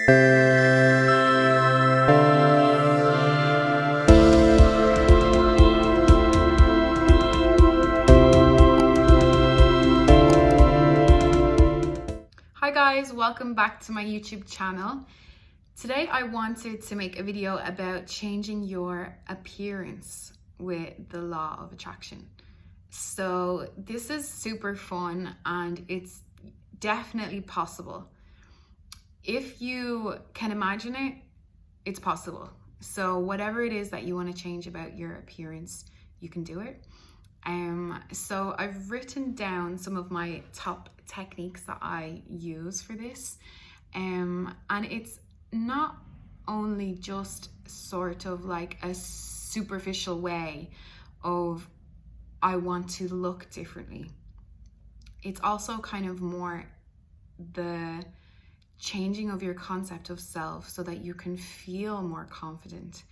Hi guys, welcome back to my YouTube channel. Today I wanted to make a video about changing your appearance with the law of attraction. So this is super fun and it's definitely possible. If you can imagine it, it's possible. So whatever it is that you want to change about your appearance, you can do it. So I've written down some of my top techniques that I use for this. And it's not only just sort of like a superficial way of I want to look differently. It's also kind of more the changing of your concept of self so that you can feel more confident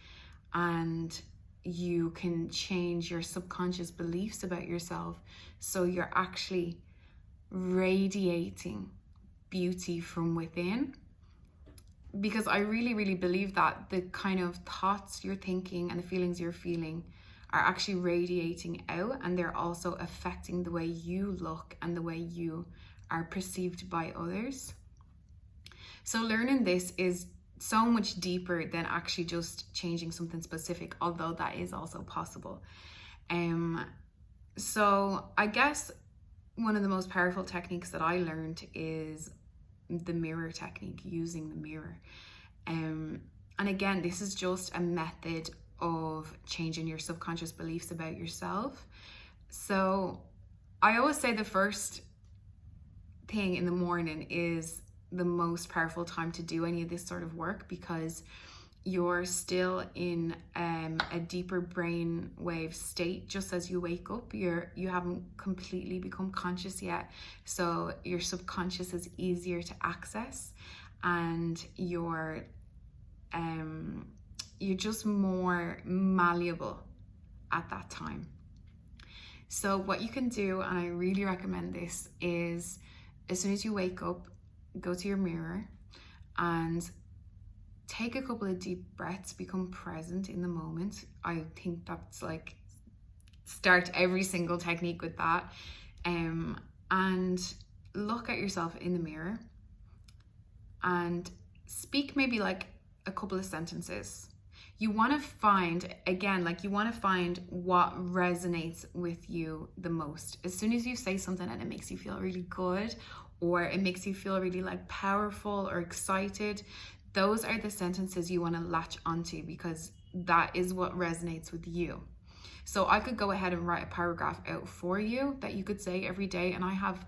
and you can change your subconscious beliefs about yourself so you're actually radiating beauty from within. Because I really believe that the kind of thoughts you're thinking and the feelings you're feeling are actually radiating out, and they're also affecting the way you look and the way you are perceived by others. So learning this is so much deeper than actually just changing something specific, although that is also possible. So I guess one of the most powerful techniques that I learned is the mirror technique, using the mirror. And again, this is just a method of changing your subconscious beliefs about yourself. So I always say the first thing in the morning is the most powerful time to do any of this sort of work, because you're still in a deeper brainwave state. Just as you wake up, you haven't completely become conscious yet, so your subconscious is easier to access, and you're just more malleable at that time. So what you can do, and I really recommend this, is as soon as you wake up, go to your mirror and take a couple of deep breaths, become present in the moment. I think that's like, start every single technique with that. And look at yourself in the mirror and speak maybe like a couple of sentences. You want to find, again, like you want to find what resonates with you the most. As soon as you say something and it makes you feel really good, or it makes you feel really like powerful or excited, those are the sentences you want to latch onto, because that is what resonates with you. So I could go ahead and write a paragraph out for you that you could say every day. And I have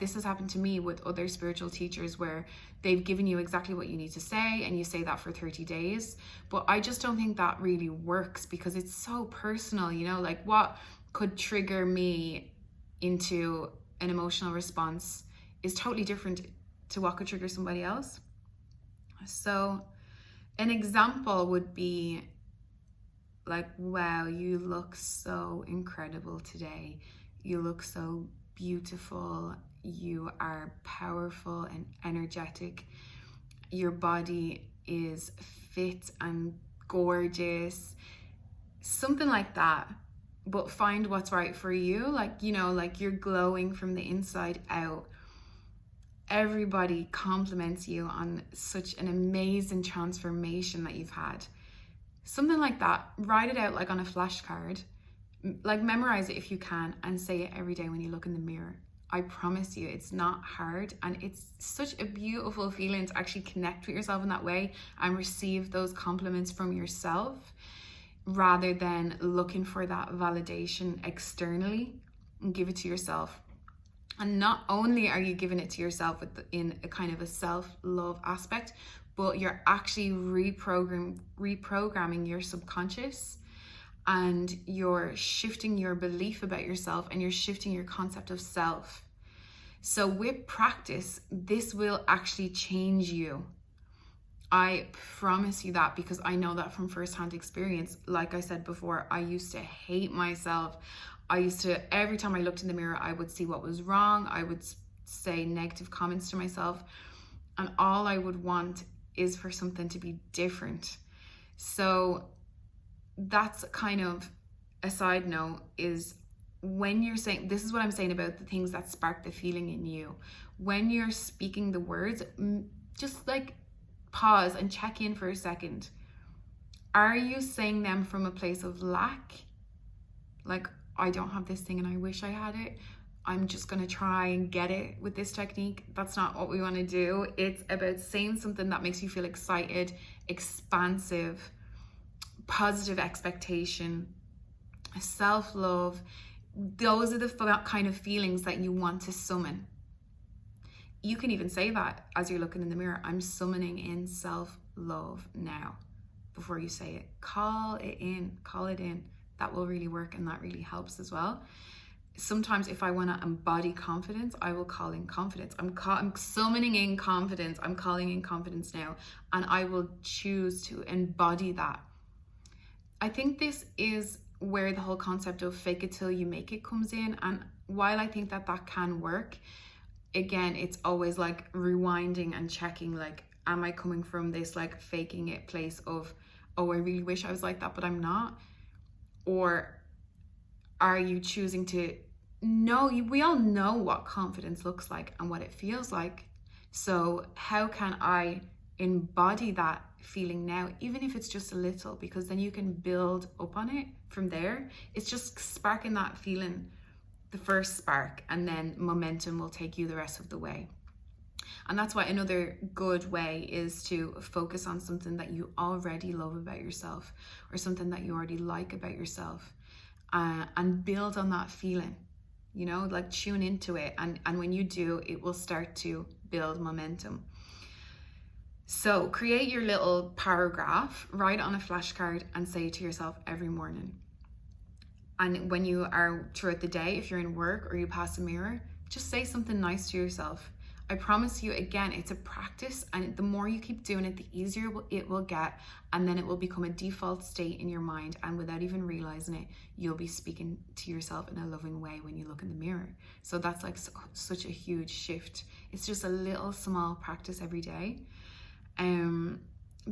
this has happened to me with other spiritual teachers, where they've given you exactly what you need to say and you say that for 30 days. But I just don't think that really works, because it's so personal, you know, like what could trigger me into an emotional response is totally different to what could trigger somebody else. So an example would be like, wow, you look so incredible today. You look so beautiful. You are powerful and energetic. Your body is fit and gorgeous. Something like that. But find what's right for you. Like, you know, like you're glowing from the inside out. Everybody compliments you on such an amazing transformation that you've had. Something like that. Write it out like on a flashcard. Like memorize it if you can, and say it every day when you look in the mirror. I promise you, it's not hard, and it's such a beautiful feeling to actually connect with yourself in that way and receive those compliments from yourself, rather than looking for that validation externally. And give it to yourself. And not only are you giving it to yourself in a kind of a self-love aspect, but you're actually reprogramming your subconscious, and you're shifting your belief about yourself, and you're shifting your concept of self. So with practice, this will actually change you. I promise you that, because I know that from firsthand experience. Like I said before, I used to hate myself. I used to, every time I looked in the mirror, I would see what was wrong. I would say negative comments to myself. And all I would want is for something to be different. So that's kind of a side note, is when you're saying, this is what I'm saying about the things that spark the feeling in you. When you're speaking the words, just like pause and check in for a second. Are you saying them from a place of lack? Like, I don't have this thing and I wish I had it. I'm just going to try and get it with this technique. That's not what we want to do. It's about saying something that makes you feel excited, expansive, positive expectation, self-love. Those are the kind of feelings that you want to summon. You can even say that as you're looking in the mirror. I'm summoning in self-love now. Before you say it, call it in, call it in. That will really work, and that really helps as well. Sometimes if I want to embody confidence, I will call in confidence. I'm summoning in confidence. I'm calling in confidence now, and I will choose to embody that. I think this is where the whole concept of fake it till you make it comes in. And while I think that can work, again, it's always like rewinding and checking, like, am I coming from this like faking it place of, oh, I really wish I was like that, but I'm not? Or are you choosing to know? We all know what confidence looks like and what it feels like. So how can I embody that feeling now, even if it's just a little, because then you can build up on it from there. It's just sparking that feeling, the first spark, and then momentum will take you the rest of the way. And that's why another good way is to focus on something that you already love about yourself, or something that you already like about yourself, and build on that feeling, you know, like tune into it. And when you do, it will start to build momentum. So create your little paragraph, write on a flashcard, and say it to yourself every morning. And when you are throughout the day, if you're in work or you pass a mirror, just say something nice to yourself. I promise you, again, it's a practice, and the more you keep doing it, the easier it will get, and then it will become a default state in your mind, and without even realizing it, you'll be speaking to yourself in a loving way when you look in the mirror. So that's like such a huge shift. It's just a little small practice every day.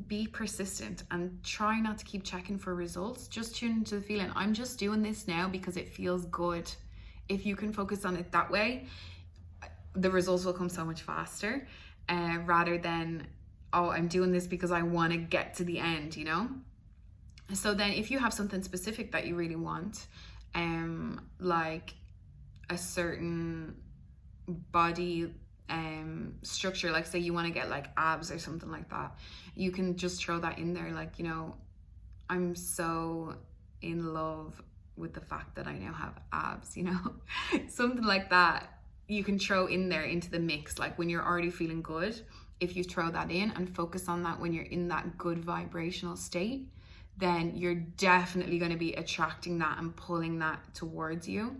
Be persistent and try not to keep checking for results. Just tune into the feeling. I'm just doing this now because it feels good. If you can focus on it that way, the results will come so much faster, rather than, oh, I'm doing this because I want to get to the end, you know? So then if you have something specific that you really want, like a certain body structure, like say you want to get like abs or something like that, you can just throw that in there, like, you know, I'm so in love with the fact that I now have abs, you know? Something like that you can throw in there into the mix. Like when you're already feeling good, if you throw that in and focus on that when you're in that good vibrational state, then you're definitely going to be attracting that and pulling that towards you.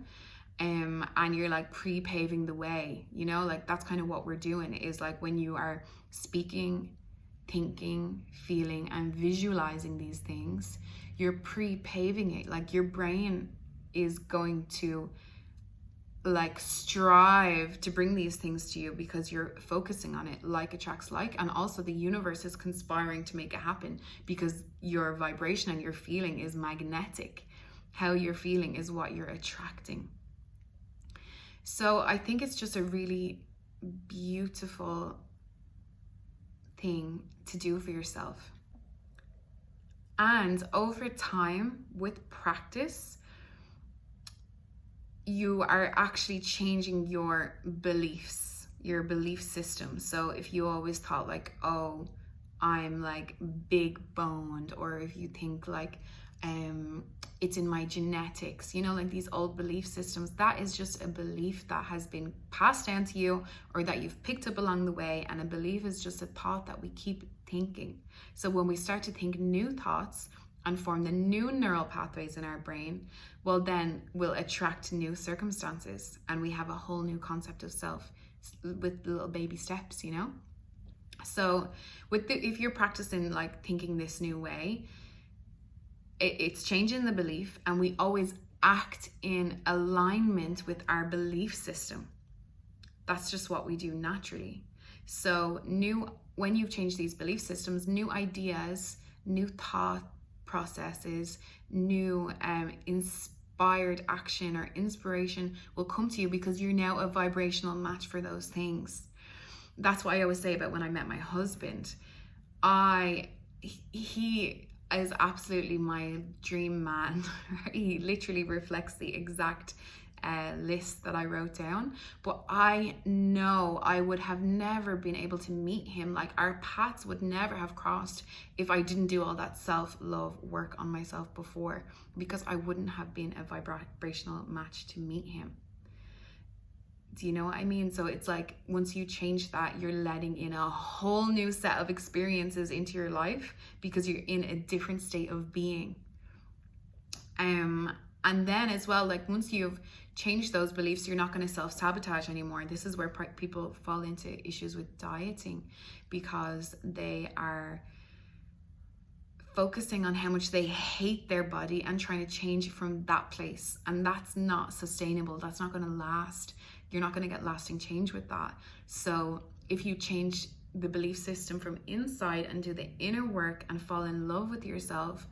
And you're like pre-paving the way, you know, like that's kind of what we're doing, is like when you are speaking, thinking, feeling, and visualizing these things, you're pre-paving it. Like your brain is going to like strive to bring these things to you because you're focusing on it. Like attracts like, and also the universe is conspiring to make it happen because your vibration and your feeling is magnetic. How you're feeling is what you're attracting. So I think it's just a really beautiful thing to do for yourself. And over time, with practice, you are actually changing your beliefs, your belief system. So if you always thought like, oh, I'm like big boned, or if you think like it's in my genetics, you know, like these old belief systems, that is just a belief that has been passed down to you or that you've picked up along the way. And a belief is just a thought that we keep thinking. So when we start to think new thoughts and form the new neural pathways in our brain, well, then we'll attract new circumstances, and we have a whole new concept of self with little baby steps, you know? So if you're practicing like thinking this new way, it's changing the belief, and we always act in alignment with our belief system. That's just what we do naturally. So when you've changed these belief systems, new ideas, new thought processes, new inspired action or inspiration will come to you, because you're now a vibrational match for those things. That's why I always say about when I met my husband, he is absolutely my dream man. He literally reflects the exact list that I wrote down, but I know I would have never been able to meet him. Like, our paths would never have crossed if I didn't do all that self-love work on myself before, because I wouldn't have been a vibrational match to meet him. Do you know what I mean? So it's like, once you change that, you're letting in a whole new set of experiences into your life, because you're in a different state of being. And then as well, like, once you've changed those beliefs, you're not going to self-sabotage anymore. This is where people fall into issues with dieting, because they are focusing on how much they hate their body and trying to change it from that place. And that's not sustainable. That's not going to last. You're not going to get lasting change with that. So if you change the belief system from inside and do the inner work and fall in love with yourself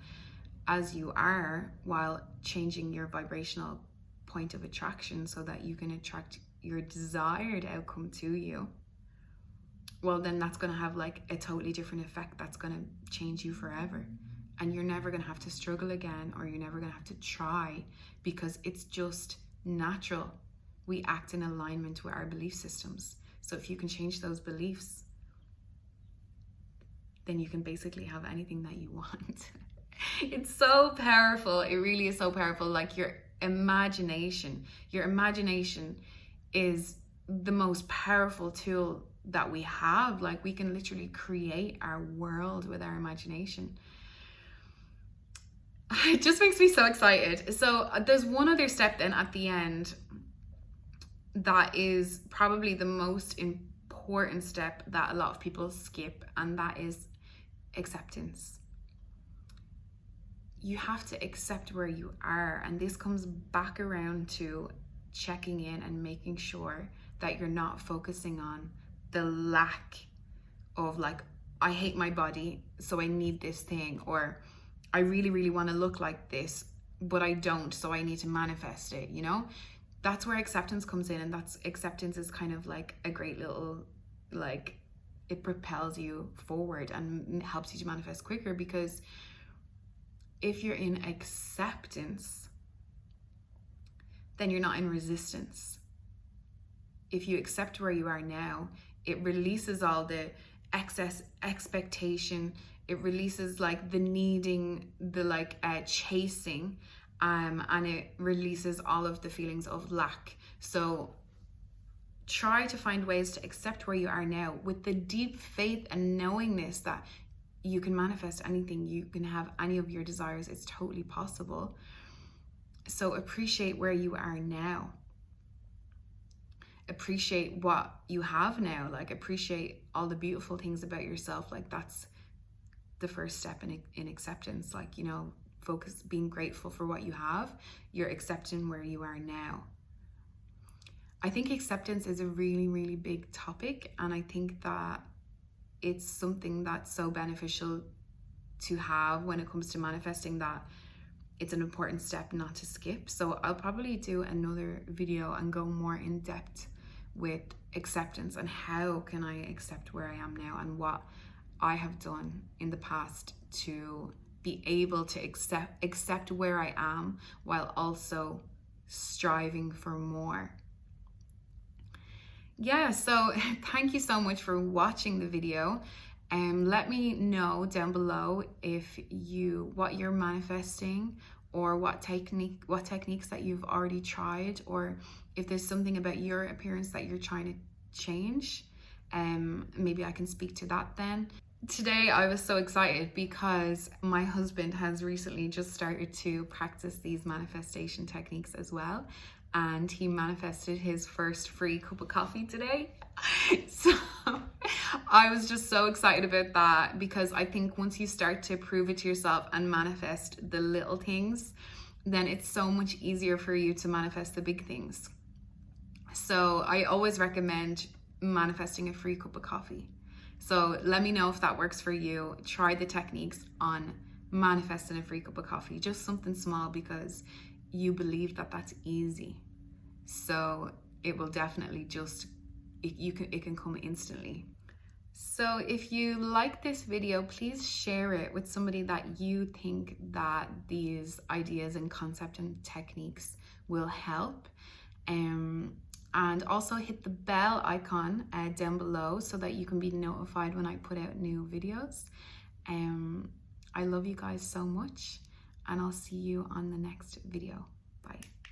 as you are, while changing your vibrational point of attraction so that you can attract your desired outcome to you, well, then that's going to have like a totally different effect. That's going to change you forever. And you're never going to have to struggle again, or you're never going to have to try, because it's just natural. We act in alignment with our belief systems. So if you can change those beliefs, then you can basically have anything that you want. It's so powerful. It really is so powerful. Like, your imagination is the most powerful tool that we have. Like, we can literally create our world with our imagination. It just makes me so excited. So there's one other step then at the end that is probably the most important step that a lot of people skip, and that is acceptance. You have to accept where you are, and this comes back around to checking in and making sure that you're not focusing on the lack of, like, I hate my body, so I need this thing, or I really, really want to look like this, but I don't, so I need to manifest it, you know? That's where acceptance comes in, and acceptance is kind of like a great little, like, it propels you forward and helps you to manifest quicker, because if you're in acceptance, then you're not in resistance. If you accept where you are now, it releases all the excess expectation. It releases like the needing, the chasing, and it releases all of the feelings of lack. So try to find ways to accept where you are now with the deep faith and knowingness that you can manifest anything, you can have any of your desires. It's totally possible. So appreciate where you are now. Appreciate what you have now. Like, appreciate all the beautiful things about yourself. Like, that's the first step in acceptance. Like, you know, focus, being grateful for what you have. You're accepting where you are now. I think acceptance is a really, really big topic, and I think that it's something that's so beneficial to have when it comes to manifesting, that it's an important step not to skip. So I'll probably do another video and go more in depth with acceptance and how can I accept where I am now, and what I have done in the past to be able to accept where I am while also striving for more. Yeah, so thank you so much for watching the video. Let me know down below what you're manifesting, or what techniques that you've already tried, or if there's something about your appearance that you're trying to change. Maybe I can speak to that then. Today I was so excited because my husband has recently just started to practice these manifestation techniques as well, and he manifested his first free cup of coffee today. So I was just so excited about that, because I think once you start to prove it to yourself and manifest the little things, then it's so much easier for you to manifest the big things. So I always recommend manifesting a free cup of coffee. So let me know if that works for you. Try the techniques on manifesting a free cup of coffee, just something small, because you believe that that's easy. So it will definitely just, it can come instantly. So if you like this video, please share it with somebody that you think that these ideas and concept and techniques will help. And also hit the bell icon down below so that you can be notified when I put out new videos. I love you guys so much, and I'll see you on the next video. Bye.